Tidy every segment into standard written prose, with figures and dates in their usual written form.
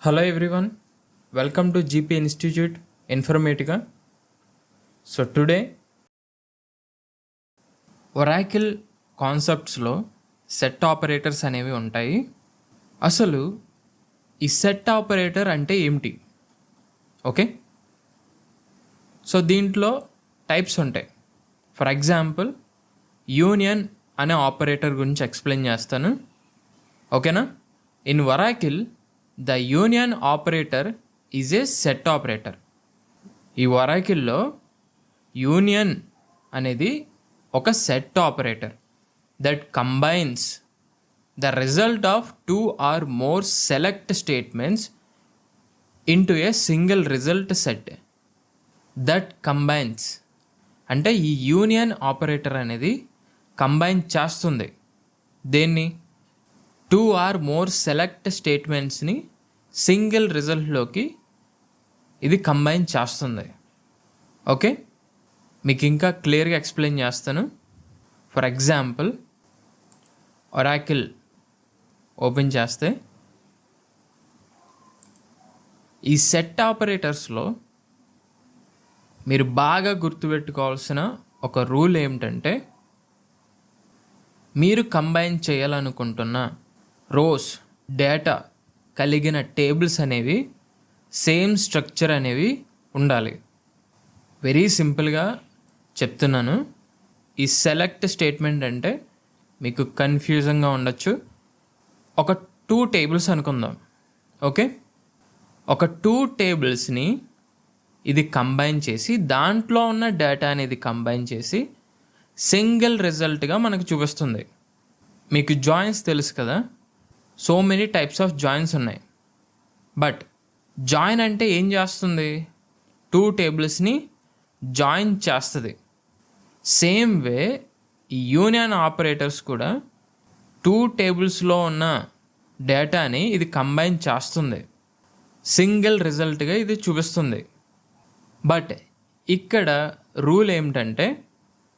Hello everyone, welcome to GP Institute Informatica. So today Oracle కాన్సెప్ట్స్లో set operators అనేవి ఉంటాయి. అసలు ఈ సెట్ ఆపరేటర్ అంటే ఏమిటి? ఓకే, సో దీంట్లో టైప్స్ ఉంటాయి. ఫర్ ఎగ్జాంపుల్ యూనియన్ అనే ఆపరేటర్ గురించి ఎక్స్ప్లెయిన్ చేస్తాను. ఓకేనా? In Oracle the union operator is a set operator. ఈ ఒరాకిల్లో యూనియన్ అనేది ఒక set operator that combines the result of 2 or more select statements into a single result set. That combines అంటే ఈ యూనియన్ ఆపరేటర్ అనేది combine చేస్తుంది దేన్ని? 2 or more select స్టేట్మెంట్స్ని single రిజల్ట్లోకి ఇది కంబైన్ చేస్తుంది. ఓకే, మీకు ఇంకా క్లియర్గా ఎక్స్ప్లెయిన్ చేస్తాను. ఫర్ ఎగ్జాంపుల్ ఒరాకిల్ ఓపెన్ చేస్తే ఈ సెట్ ఆపరేటర్స్లో మీరు బాగా గుర్తుపెట్టుకోవాల్సిన ఒక రూల్ ఏమిటంటే, మీరు కంబైన్ చేయాలనుకుంటున్న రోస్ డేటా కలిగిన టేబుల్స్ అనేవి సేమ్ స్ట్రక్చర్ అనేవి ఉండాలి. వెరీ సింపుల్గా చెప్తున్నాను. ఈ సెలెక్ట్ స్టేట్మెంట్ అంటే మీకు కన్ఫ్యూజన్గా ఉండొచ్చు. ఒక 2 టేబుల్స్ అనుకుందాం. ఓకే, ఒక 2 టేబుల్స్ని ఇది కంబైన్ చేసి దాంట్లో ఉన్న డేటా అనేది కంబైన్ చేసి సింగిల్ రిజల్ట్గా మనకు చూపిస్తుంది. మీకు జాయిన్స్ తెలుసు కదా, so many types of joins ఉన్నాయి. బట్ జాయిన్ అంటే ఏం చేస్తుంది? 2 టేబుల్స్ని జాయిన్ చేస్తుంది. సేమ్ వే ఈ యూనియన్ ఆపరేటర్స్ కూడా 2 టేబుల్స్లో ఉన్న డేటాని ఇది కంబైన్ చేస్తుంది, సింగిల్ రిజల్ట్గా ఇది చూపిస్తుంది. బట్ ఇక్కడ రూల్ ఏమిటంటే,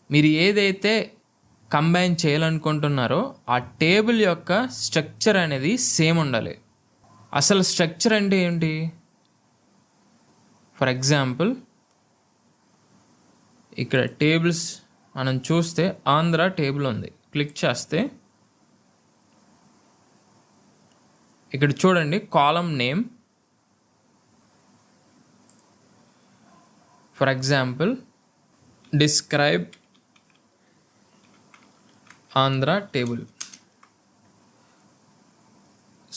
మీరు ఏదైతే కంబైన్ చేయాలనుకుంటున్నారో ఆ టేబుల్ యొక్క స్ట్రక్చర్ అనేది సేమ్ ఉండాలి. అసలు స్ట్రక్చర్ అంటే ఏంటి? ఫర్ ఎగ్జాంపుల్ ఇక్కడ టేబుల్స్ మనం చూస్తే ఆంధ్ర టేబుల్ ఉంది. క్లిక్ చేస్తే ఇక్కడ చూడండి, column name for example describe Andhra table.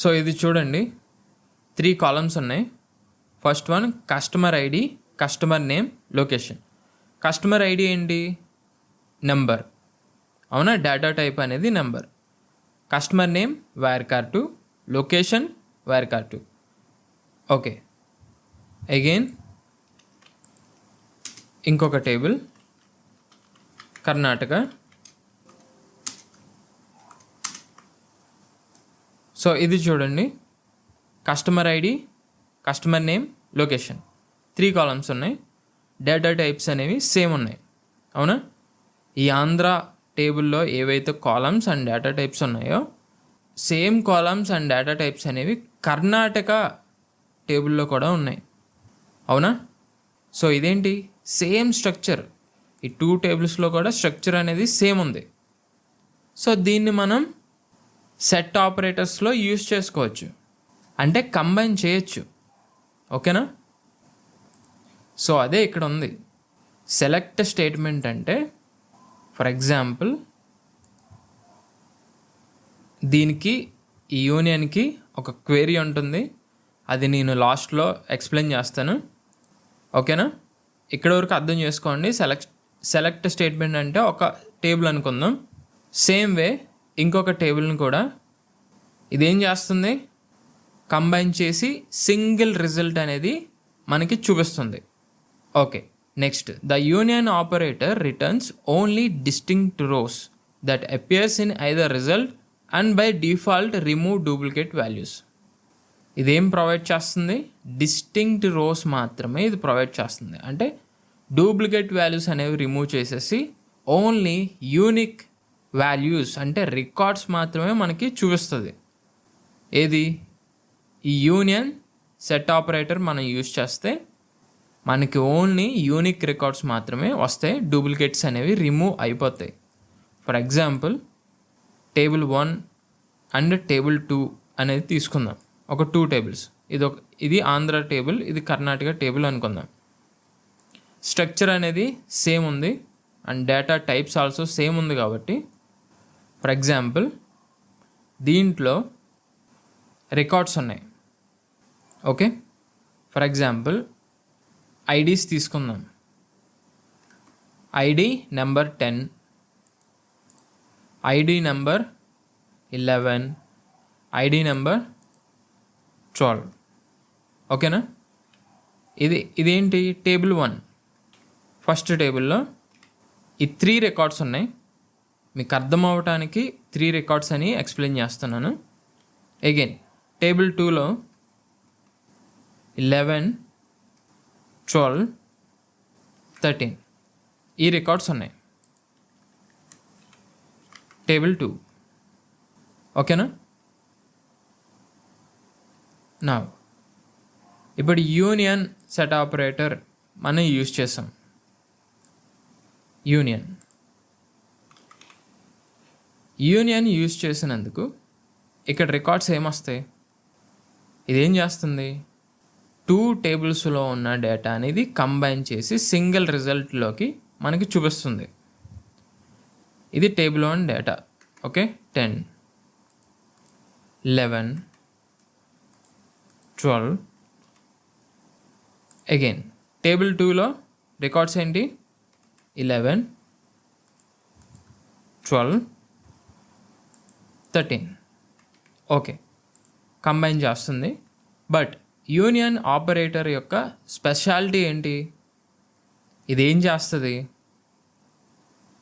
So ఇది చూడండి, 3 కాలమ్స్ ఉన్నాయి. First one customer ID, customer name, location. Customer ID ఏంటి? నెంబర్, అవునా? డేటా టైప్ అనేది number. Customer name WHERECAR2, location WHERECAR2. Okay, again ఇంకొక టేబుల్ కర్ణాటక. సో ఇది చూడండి, customer ID, customer name, location. 3 columns ఉన్నాయి. డేటా టైప్స్ అనేవి same ఉన్నాయి, అవునా? ఈ ఆంధ్ర టేబుల్లో ఏవైతే కాలమ్స్ అండ్ డేటా టైప్స్ ఉన్నాయో same columns and data types అనేవి కర్ణాటక టేబుల్లో కూడా ఉన్నాయి, అవునా? సో ఇదేంటి? Same structure. ఈ 2 టేబుల్స్లో కూడా స్ట్రక్చర్ అనేది సేమ్ ఉంది. సో దీన్ని మనం సెట్ ఆపరేటర్స్లో యూజ్ చేసుకోవచ్చు, అంటే కంబైన్ చేయొచ్చు. ఓకేనా? సో అదే ఇక్కడ ఉంది. సెలెక్ట్ స్టేట్మెంట్ అంటే ఫర్ ఎగ్జాంపుల్ దీనికి ఈ యూనియన్కి ఒక క్వెరీ ఉంటుంది. అది నేను లాస్ట్లో ఎక్స్ప్లెయిన్ చేస్తాను. ఓకేనా? ఇక్కడ వరకు అర్థం చేసుకోండి. సెలెక్ట్ స్టేట్మెంట్ అంటే ఒక టేబుల్ అనుకుందాం. సేమ్ వే ఇంకొక టేబుల్ని కూడా ఇదేం చేస్తుంది? కంబైన్ చేసి సింగిల్ రిజల్ట్ అనేది మనకి చూపిస్తుంది. Okay, next the union operator returns only distinct rows that appears in either result and by default remove duplicate values. ఇదేం ప్రొవైడ్ చేస్తుంది? డిస్టింక్ట్ రోస్ మాత్రమే ఇది ప్రొవైడ్ చేస్తుంది. అంటే డూప్లికేట్ వాల్యూస్ అనేవి రిమూవ్ చేసేసి ఓన్లీ యూనిక్ వాల్యూస్ అంటే రికార్డ్స్ మాత్రమే మనకి చూపిస్తుంది. ఏది? ఈ యూనియన్ సెట్ ఆపరేటర్ మనం యూజ్ చేస్తే మనకి ఓన్లీ యూనిక్ రికార్డ్స్ మాత్రమే వస్తాయి, డూప్లికేట్స్ అనేవి రిమూవ్ అయిపోతాయి. For example table 1 and table 2 అనేది తీసుకుందాం. ఒక 2 టేబుల్స్, ఇది ఆంధ్ర టేబుల్, ఇది కర్ణాటక టేబుల్ అనుకుందాం. స్ట్రక్చర్ అనేది సేమ్ ఉంది and data types also same ఉంది కాబట్టి ఫర్ ఎగ్జాంపుల్ దీంట్లో రికార్డ్స్ ఉన్నాయి. ఓకే, ఫర్ ఎగ్జాంపుల్ ఐడీస్ తీసుకుందాం. ID number 10, ID number 11, ID number 12. ఓకేనా? ఇదేంటి టేబుల్ 1. ఫస్ట్ టేబుల్లో ఈ 3 రికార్డ్స్ ఉన్నాయి. మీకు అర్థం అవ్వటానికి 3 రికార్డ్స్ అని ఎక్స్ప్లెయిన్ చేస్తున్నాను. అగైన్ టేబుల్ 2లో 11, 12, 13 ఈ రికార్డ్స్ ఉన్నాయి టేబుల్ 2. ఓకేనా? నా ఇప్పుడు యూనియన్ సెట్ ఆపరేటర్ మనం యూజ్ చేసాం. యూనియన్ యూజ్ చేసినందుకు ఇక్కడ రికార్డ్స్ ఏమొస్తాయి? ఇదేం చేస్తుంది? 2 టేబుల్స్లో ఉన్న డేటా అనేది కంబైన్ చేసి సింగిల్ రిజల్ట్లోకి మనకి చూపిస్తుంది. ఇది table 1 data. Okay, 10, 11, 12. Again table 2లో రికార్డ్స్ ఏంటి? 11, 12, 13. ఓకే, కంబైన్ చేస్తుంది. బట్ యూనియన్ ఆపరేటర్ యొక్క స్పెషాలిటీ ఏంటి? ఇదేం చేస్తుంది?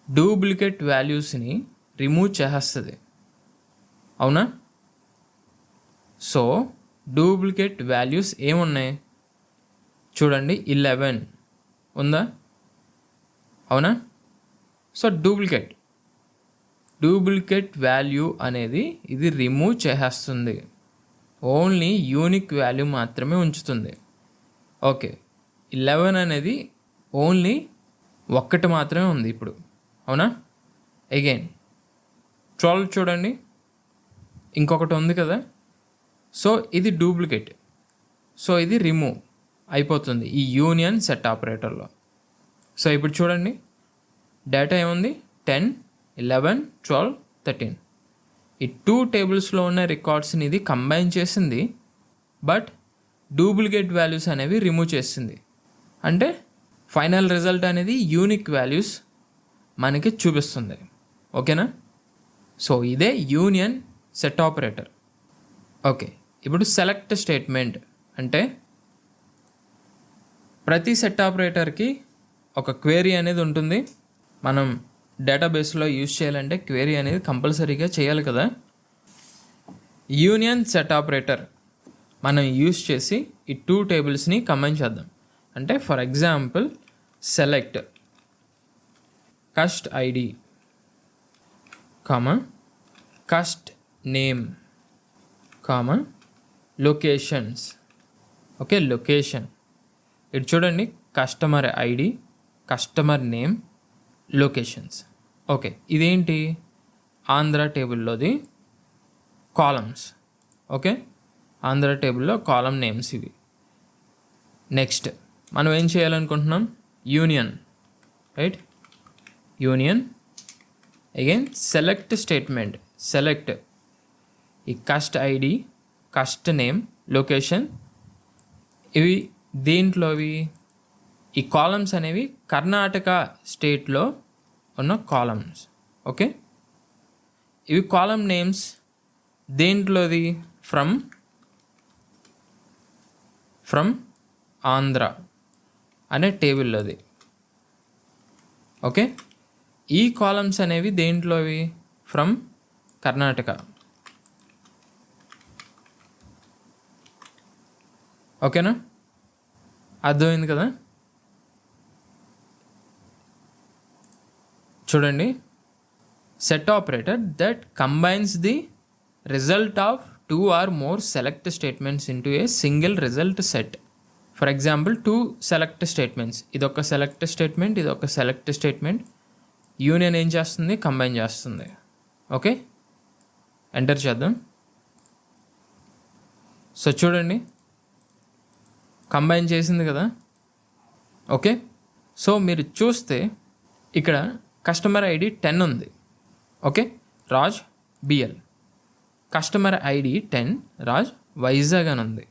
డూప్లికేట్ వాల్యూస్ని రిమూవ్ చేస్తుంది. అవునా? సో డూప్లికేట్ వాల్యూస్ ఏమున్నాయి చూడండి. 11 ఉందా? అవునా? సో డూప్లికేట్ వాల్యూ అనేది ఇది రిమూవ్ చేసేస్తుంది. ఓన్లీ యూనిక్ వాల్యూ మాత్రమే ఉంచుతుంది. ఓకే, 11 అనేది ఓన్లీ ఒక్కటి మాత్రమే ఉంది ఇప్పుడు. అవునా? అగైన్ 12 చూడండి, ఇంకొకటి ఉంది కదా. సో ఇది డూప్లికేట్, సో ఇది రిమూవ్ అయిపోతుంది ఈ యూనియన్ సెట్ ఆపరేటర్లో. సో ఇప్పుడు చూడండి, డేటా ఏముంది? 10, 11, 12, 13. ఈ 2 టేబుల్స్లో ఉన్న రికార్డ్స్ని ఇది కంబైన్ చేసింది, బట్ డూప్లికేట్ వాల్యూస్ అనేవి రిమూవ్ చేసింది. అంటే ఫైనల్ రిజల్ట్ అనేది యూనిక్ వాల్యూస్ మనకి చూపిస్తుంది. ఓకేనా? సో ఇదే యూనియన్ సెట్ ఆపరేటర్. ఓకే, ఇప్పుడు సెలెక్ట్ స్టేట్మెంట్ అంటే ప్రతి సెట్ ఆపరేటర్కి ఒక క్వేరీ అనేది ఉంటుంది. మనం డేటాబేస్లో యూజ్ చేయాలంటే క్వేరీ అనేది కంపల్సరీగా చేయాలి కదా. యూనియన్ సెట్ ఆపరేటర్ మనం యూజ్ చేసి ఈ 2 టేబుల్స్ని కంబైన్ చేద్దాం. అంటే for example select cust ID cust name locations. Okay, location ఇటు చూడండి, customer ID, customer name, locations. Okay, ఇదేంటి? ఆంధ్ర టేబుల్లోది కాలమ్స్. ఓకే, ఆంధ్ర టేబుల్లో కాలమ్ నేమ్స్ ఇవి. నెక్స్ట్ మనం ఏం చేయాలనుకుంటున్నాం? Union, right? Union again select statement. Select ఈ cust ID, cust name, location. ఇవి దేంట్లోవి? ఈ కాలమ్స్ అనేవి కర్ణాటక స్టేట్లో ఉన్న కాలమ్స్. ఓకే, ఇవి కాలమ్ నేమ్స్ దేంట్లోది? ఫ్రమ్ ఆంధ్ర అనే టేబుల్లోది. ఓకే, ఈ కాలమ్స్ అనేవి దేంట్లోవి? ఫ్రమ్ కర్ణాటక. ఓకేనా? అర్థమైంది కదా? చూడండి, set operator that combines the result of 2 or more select statements into a single result set. For example 2 select statements, ఇదొక సెలెక్ట్ స్టేట్మెంట్, ఇదొక సెలెక్ట్ స్టేట్మెంట్. యూనియన్ ఏం చేస్తుంది? కంబైన్ చేస్తుంది. ఓకే, ఎంటర్ చేద్దాం. సో చూడండి, కంబైన్ చేసింది కదా. ఓకే, సో మీరు చూస్తే ఇక్కడ కస్టమర్ ఐడి 10 ఉంది. Okay, Raj BL. Customer ID 10 Raj Vizag అని ఉంది.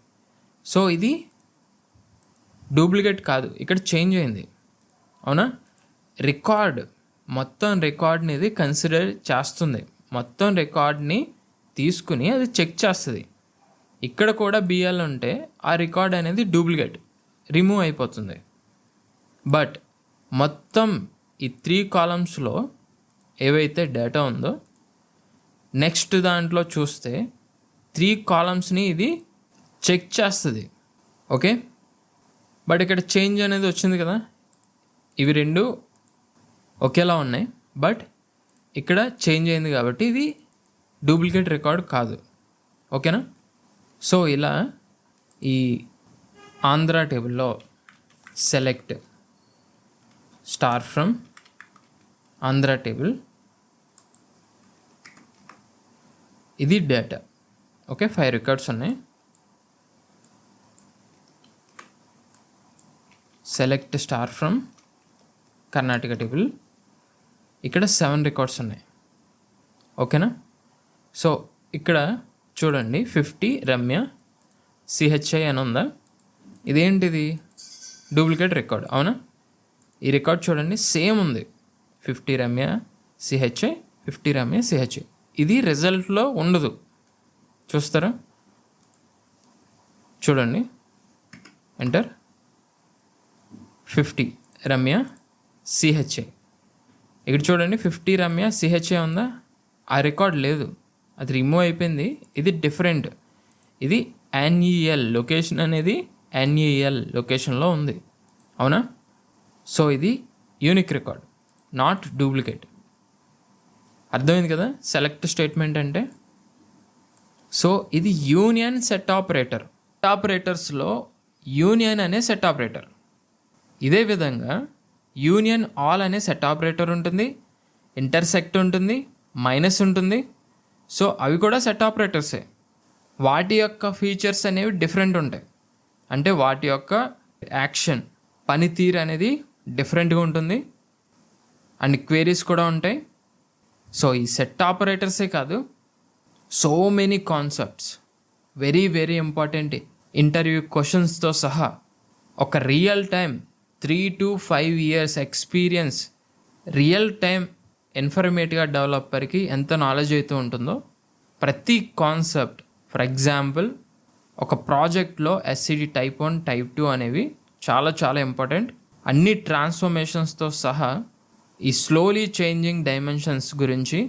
సో ఇది డూప్లికేట్ కాదు, ఇక్కడ చేంజ్ అయింది. అవునా? రికార్డ్, మొత్తం రికార్డ్ని ఇది కన్సిడర్ చేస్తుంది. మొత్తం రికార్డ్ని తీసుకుని అది చెక్ చేస్తుంది. ఇక్కడ కూడా బిఎల్ ఉంటే ఆ రికార్డ్ అనేది డూప్లికేట్, రిమూవ్ అయిపోతుంది. బట్ మొత్తం ఈ 3 కాలమ్స్లో ఏవైతే డేటా ఉందో నెక్స్ట్ దాంట్లో చూస్తే 3 కాలమ్స్ని ఇది చెక్ చేస్తుంది. ఓకే, బట్ ఇక్కడ చేంజ్ అనేది వచ్చింది కదా. ఇవి 2 ఒకేలా ఉన్నాయి, బట్ ఇక్కడ చేంజ్ అయింది కాబట్టి ఇది డూప్లికేట్ రికార్డ్ కాదు. ఓకేనా? సో ఇలా ఈ ఆంధ్ర టేబుల్లో select star from Andhra table, ఇది డేటా. ఓకే, 5 రికార్డ్స్ ఉన్నాయి. Select star from Karnataka table, ఇక్కడ 7 రికార్డ్స్ ఉన్నాయి. ఓకేనా? సో ఇక్కడ చూడండి 50 రమ్య సిహెచ్ఐ అని ఉందా. ఇదేంటిది? Duplicate record. అవునా? ఈ రికార్డ్ చూడండి సేమ్ ఉంది, 50 రమ్య సిహెచ్ఐ, 50 రమ్య సిహెచ్ఐ. ఇది రిజల్ట్లో ఉండదు. చూస్తారా? చూడండి, ఎంటర్. 50 రమ్య సిహెచ్ఐ. ఇక్కడ చూడండి 50 రమ్య సిహెచ్ఐ ఉందా? ఆ రికార్డ్ లేదు, అది రిమూవ్ అయిపోయింది. ఇది డిఫరెంట్, ఇది ఎన్ఈఎల్ లొకేషన్ అనేది ఎన్ఈఎల్ లొకేషన్లో ఉంది. అవునా? సో ఇది యూనిక్ రికార్డ్, నాట్ డూప్లికేట్. అర్థమైంది కదా సెలెక్ట్ స్టేట్మెంట్ అంటే? సో ఇది యూనియన్ సెట్ ఆపరేటర్. ఆపరేటర్స్లో యూనియన్ అనే సెట్ ఆపరేటర్. ఇదే విధంగా యూనియన్ ఆల్ అనే సెట్ ఆపరేటర్ ఉంటుంది, ఇంటర్సెక్ట్ ఉంటుంది, మైనస్ ఉంటుంది. సో అవి కూడా సెట్ ఆపరేటర్సే. వాటి యొక్క ఫీచర్స్ అనేవి డిఫరెంట్ ఉంటాయి. అంటే వాటి యొక్క యాక్షన్, పనితీరు అనేది డిఫరెంట్గా ఉంటుంది. అండ్ క్వేరీస్ కూడా ఉంటాయి. సో ఈ సెట్ ఆపరేటర్సే కాదు, so many concepts, very very important interview క్వశ్చన్స్తో సహా ఒక real time 3 to 5 years experience, real time ఇన్ఫర్మేటివ్గా డెవలపర్కి ఎంత నాలెడ్జ్ అయితే ఉంటుందో ప్రతి కాన్సెప్ట్. ఫర్ ఎగ్జాంపుల్ ఒక ప్రాజెక్ట్లో ఎస్సిడి టైప్ 1 టైప్ 2 అనేవి చాలా చాలా ఇంపార్టెంట్. అన్ని ట్రాన్స్ఫర్మేషన్స్తో సహా ఈ స్లోలీ చేంజింగ్ డైమెన్షన్స్ గురించి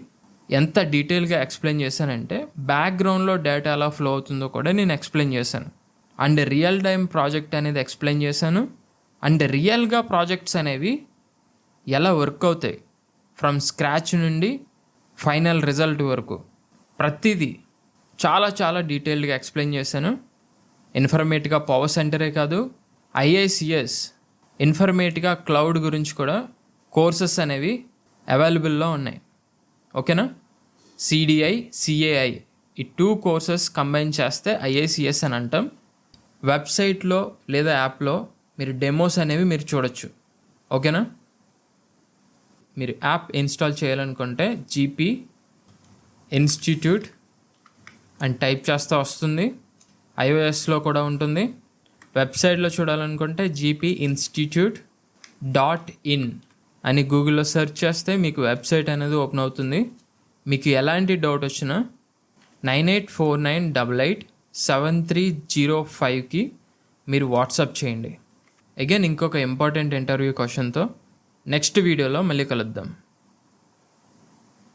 ఎంత డీటెయిల్గా ఎక్స్ప్లెయిన్ చేశానంటే బ్యాక్గ్రౌండ్లో డేటా ఎలా ఫ్లో అవుతుందో కూడా నేను ఎక్స్ప్లెయిన్ చేశాను. అండ్ రియల్ టైం ప్రాజెక్ట్ అనేది ఎక్స్ప్లెయిన్ చేశాను. అండ్ రియల్గా ప్రాజెక్ట్స్ అనేవి ఎలా వర్క్ అవుతాయి ఫ్రమ్ స్క్రాచ్ నుండి ఫైనల్ రిజల్ట్ వరకు ప్రతిదీ చాలా చాలా డీటెయిల్డ్గా ఎక్స్ప్లెయిన్ చేశాను. ఇన్ఫర్మేటివ్గా పవర్ సెంటరే కాదు, ఐఐసిఎస్ ఇన్ఫర్మేటివ్గా క్లౌడ్ గురించి కూడా కోర్సెస్ అనేవి అవైలబుల్లో ఉన్నాయి. ఓకేనా? సిడిఐ, సిఏఐ ఈ 2 కోర్సెస్ కంబైన్ చేస్తే ఐఐసిఎస్ అని అంటాం. వెబ్సైట్లో లేదా యాప్లో మీరు డెమోస్ అనేవి మీరు చూడొచ్చు. ఓకేనా? మీరు యాప్ ఇన్స్టాల్ చేయాలనుకుంటే జీపీ ఇన్స్టిట్యూట్ అని టైప్ చేస్తే వస్తుంది. iOSలో కూడా ఉంటుంది. వెబ్సైట్లో చూడాలనుకుంటే gpinstitute.in అని గూగుల్లో సెర్చ్ చేస్తే మీకు వెబ్సైట్ అనేది ఓపెన్ అవుతుంది. మీకు ఎలాంటి డౌట్ వచ్చినా 9849887305కి మీరు వాట్సాప్ చేయండి. అగైన్ ఇంకొక ఇంపార్టెంట్ ఇంటర్వ్యూ క్వశ్చన్తో నెక్స్ట్ వీడియోలో మళ్ళీ కలుద్దాం.